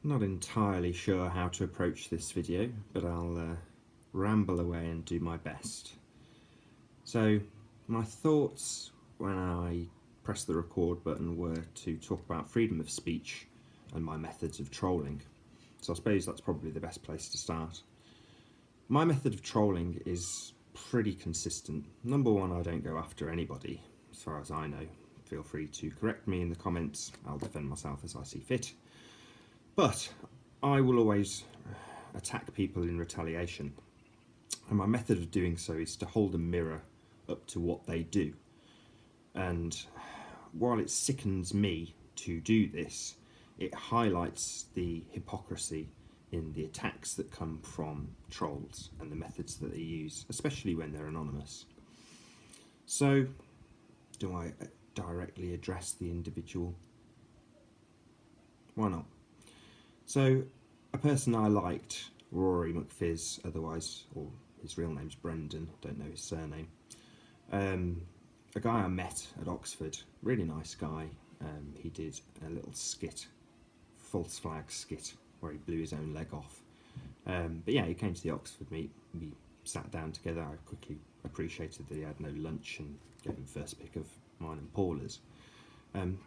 Not entirely sure how to approach this video, but I'll ramble away and do my best. So, my thoughts when I pressed the record button were to talk about freedom of speech and my methods of trolling. So I suppose that's probably the best place to start. My method of trolling is pretty consistent. Number one, I don't go after anybody, as far as I know. Feel free to correct me in the comments. I'll defend myself as I see fit. But I will always attack people in retaliation. And my method of doing so is to hold a mirror up to what they do. And while it sickens me to do this, it highlights the hypocrisy in the attacks that come from trolls and the methods that they use, especially when they're anonymous. So, do I directly address the individual? Why not? So, a person I liked, Rory McFizz, otherwise, or his real name's Brendan, don't know his surname. A guy I met at Oxford, really nice guy. He did a little skit, false flag skit, where he blew his own leg off. But yeah, he came to the Oxford meet. We sat down together. I quickly appreciated that he had no lunch and gave him first pick of mine and Paula's.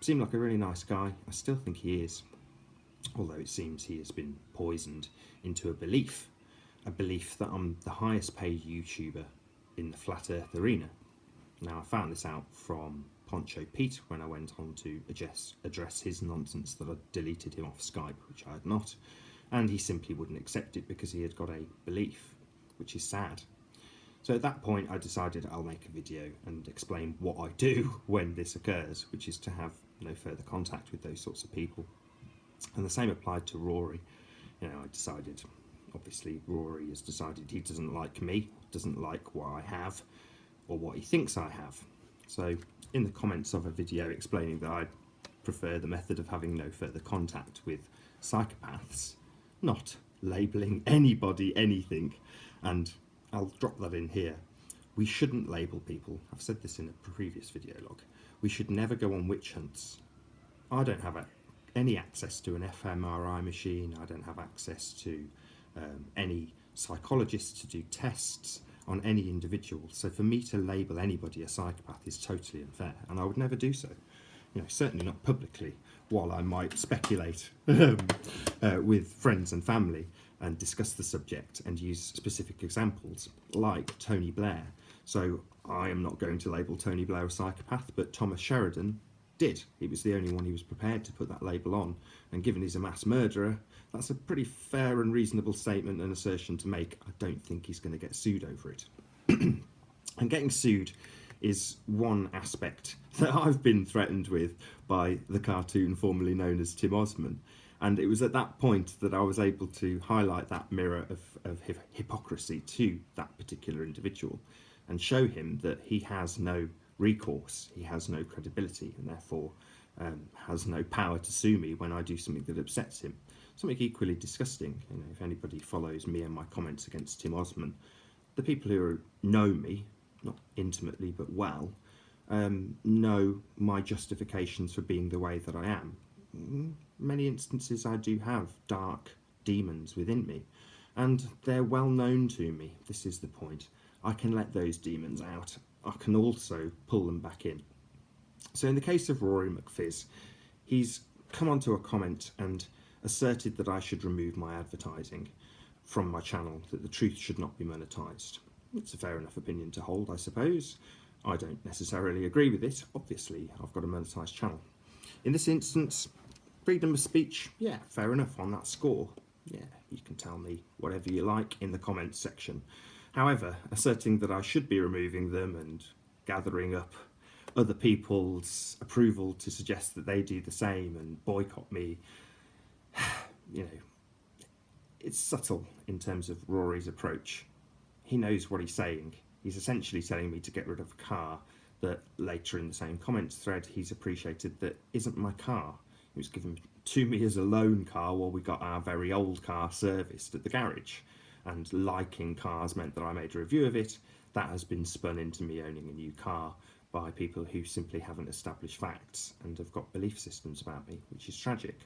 Seemed like a really nice guy. I still think he is, although it seems he has been poisoned into a belief that I'm the highest paid YouTuber in the flat earth arena. Now, I found this out from Poncho Pete when I went on to address his nonsense that I'd deleted him off Skype, which I had not, and he simply wouldn't accept it because he had got a belief, which is sad. So at that point I decided I'll make a video and explain what I do when this occurs, which is to have no further contact with those sorts of people. And the same applied to Rory. I decided, obviously Rory has decided he doesn't like me, doesn't like what I have, or what he thinks I have. So in the comments of a video explaining that I prefer the method of having no further contact with psychopaths, not labelling anybody anything, and I'll drop that in here. We shouldn't label people. I've said this in a previous video log. We should never go on witch hunts. I don't have any access to an fMRI machine. I don't have access to any psychologist to do tests on any individual. So for me to label anybody a psychopath is totally unfair, and I would never do so. Certainly not publicly, while I might speculate with friends and family and discuss the subject and use specific examples like Tony Blair. So I am not going to label Tony Blair a psychopath, but Thomas Sheridan did. He was the only one who was prepared to put that label on, and given he's a mass murderer, that's a pretty fair and reasonable statement and assertion to make. I don't think he's going to get sued over it. And getting sued is one aspect that I've been threatened with by the cartoon formerly known as Tim Osman. And it was at that point that I was able to highlight that mirror of hypocrisy to that particular individual and show him that he has no recourse, he has no credibility, and therefore has no power to sue me when I do something that upsets him. Something equally disgusting. If anybody follows me and my comments against Tim Osman, the people who know me, not intimately but well, know my justifications for being the way that I am. In many instances I do have dark demons within me, and they're well known to me. This is the point. I can let those demons out. I can also pull them back in. So in the case of Rory McFizz, he's come onto a comment and asserted that I should remove my advertising from my channel, that the truth should not be monetised. It's a fair enough opinion to hold, I suppose. I don't necessarily agree with it. Obviously, I've got a monetised channel. In this instance, freedom of speech, yeah, fair enough on that score. Yeah, you can tell me whatever you like in the comments section. However, asserting that I should be removing them and gathering up other people's approval to suggest that they do the same and boycott me, it's subtle in terms of Rory's approach. He knows what he's saying. He's essentially telling me to get rid of a car that later in the same comments thread he's appreciated that isn't my car. It was given to me as a loan car while we got our very old car serviced at the garage. And liking cars meant that I made a review of it. That has been spun into me owning a new car by people who simply haven't established facts and have got belief systems about me, which is tragic.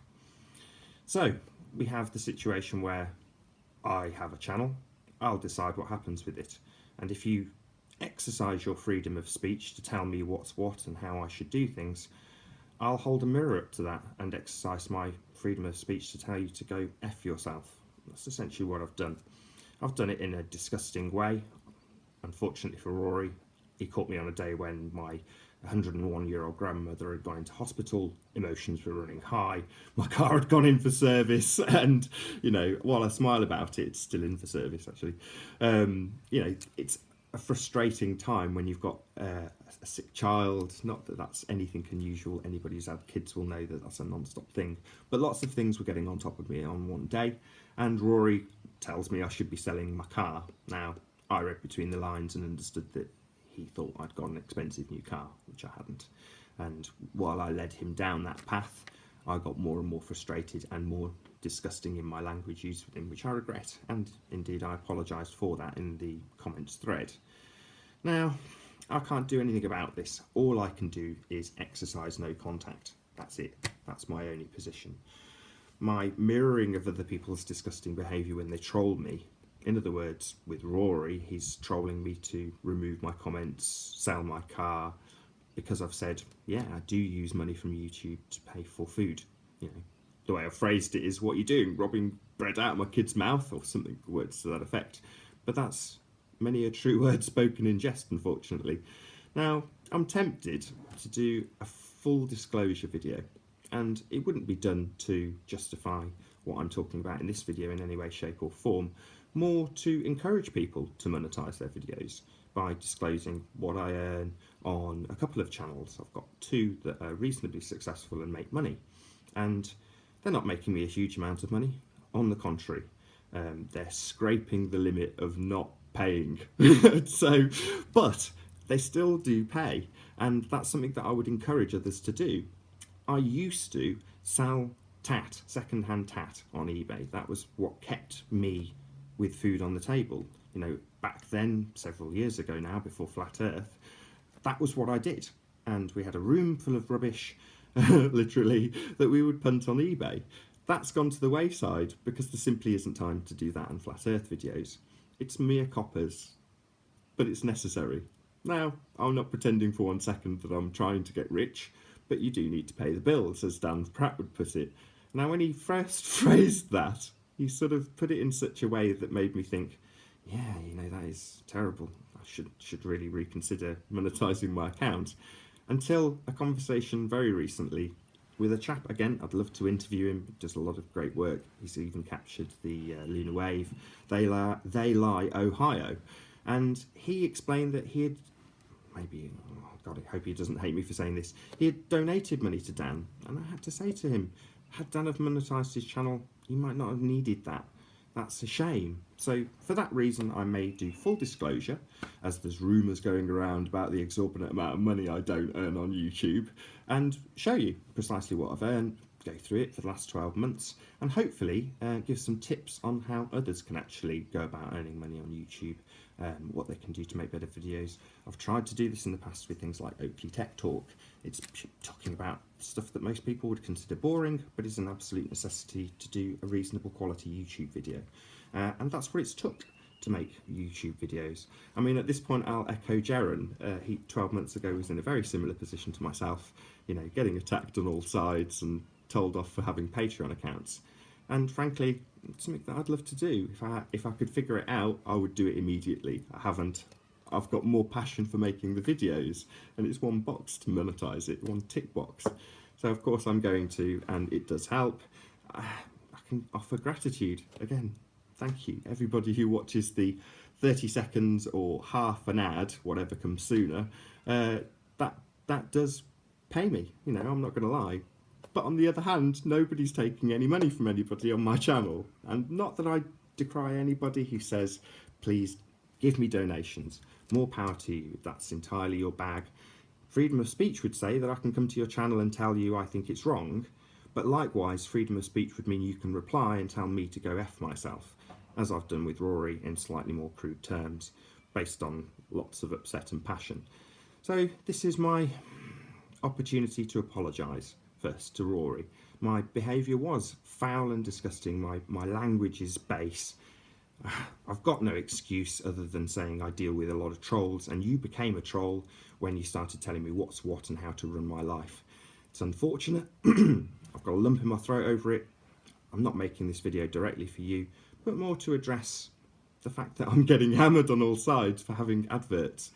So, we have the situation where I have a channel, I'll decide what happens with it. And if you exercise your freedom of speech to tell me what's what and how I should do things, I'll hold a mirror up to that and exercise my freedom of speech to tell you to go F yourself. That's essentially what I've done. I've done it in a disgusting way. Unfortunately for Rory, he caught me on a day when my 101-year-old grandmother had gone into hospital, emotions were running high, my car had gone in for service, and, you know, while I smile about it, it's still in for service, actually. You know, it's a frustrating time when you've got a sick child. Not that that's anything unusual, anybody who's had kids will know that that's a non-stop thing, but lots of things were getting on top of me on one day, and Rory tells me I should be selling my car. Now, I read between the lines and understood that he thought I'd got an expensive new car, which I hadn't. And while I led him down that path, I got more and more frustrated and more disgusting in my language used with him, which I regret. And indeed, I apologised for that in the comments thread. Now, I can't do anything about this. All I can do is exercise no contact. That's it. That's my only position. My mirroring of other people's disgusting behaviour when they troll me, in other words, with Rory, he's trolling me to remove my comments, sell my car, because I've said, yeah, I do use money from YouTube to pay for food. You know, the way I've phrased it is, what are you doing, robbing bread out of my kid's mouth, or something, words to that effect. But that's many a true word spoken in jest, unfortunately. Now, I'm tempted to do a full disclosure video, and it wouldn't be done to justify what I'm talking about in this video in any way, shape or form, more to encourage people to monetize their videos by disclosing what I earn on a couple of channels. I've got two that are reasonably successful and make money, and they're not making me a huge amount of money. On the contrary, they're scraping the limit of not paying. So, but they still do pay, and that's something that I would encourage others to do. I used to sell tat, second-hand tat on eBay. That was what kept me with food on the table. You know, back then, several years ago now, before Flat Earth, that was what I did. And we had a room full of rubbish, literally, that we would punt on eBay. That's gone to the wayside because there simply isn't time to do that on Flat Earth videos. It's mere coppers, but it's necessary. Now, I'm not pretending for 1 second that I'm trying to get rich, but you do need to pay the bills, as Dan Pratt would put it. Now, when he first phrased that, he sort of put it in such a way that made me think, yeah, you know, that is terrible. I should really reconsider monetising my account. Until a conversation very recently with a chap, again, I'd love to interview him, does a lot of great work. He's even captured the lunar wave, They Lie, Ohio. And he explained that he had, maybe, oh God, I hope he doesn't hate me for saying this, he had donated money to Dan. And I had to say to him, had Dan have monetised his channel, he might not have needed that. That's a shame. So for that reason, I may do full disclosure, as there's rumours going around about the exorbitant amount of money I don't earn on YouTube, and show you precisely what I've earned, go through it for the last 12 months, and hopefully give some tips on how others can actually go about earning money on YouTube, what they can do to make better videos. I've tried to do this in the past with things like Oakley Tech Talk. It's talking about stuff that most people would consider boring, but is an absolute necessity to do a reasonable quality YouTube video. And that's what it's took to make YouTube videos. I mean, at this point, I'll echo Jaron. He 12 months ago was in a very similar position to myself, you know, getting attacked on all sides and told off for having Patreon accounts. And frankly, it's something that I'd love to do. If I could figure it out, I would do it immediately. I haven't. I've got more passion for making the videos, and it's one box to monetize it, one tick box. So of course I'm going to, and it does help. I can offer gratitude. Again, thank you. Everybody who watches the 30 seconds or half an ad, whatever comes sooner, that does pay me. You know, I'm not going to lie. But on the other hand, nobody's taking any money from anybody on my channel. And not that I decry anybody who says, please give me donations. More power to you. That's entirely your bag. Freedom of speech would say that I can come to your channel and tell you I think it's wrong. But likewise, freedom of speech would mean you can reply and tell me to go F myself, as I've done with Rory in slightly more crude terms, based on lots of upset and passion. So this is my opportunity to apologise first to Rory, my behaviour was foul and disgusting. My language is base. I've got no excuse other than saying I deal with a lot of trolls, and you became a troll when you started telling me what's what and how to run my life. It's unfortunate. I've got a lump in my throat over it. I'm not making this video directly for you, but more to address the fact that I'm getting hammered on all sides for having adverts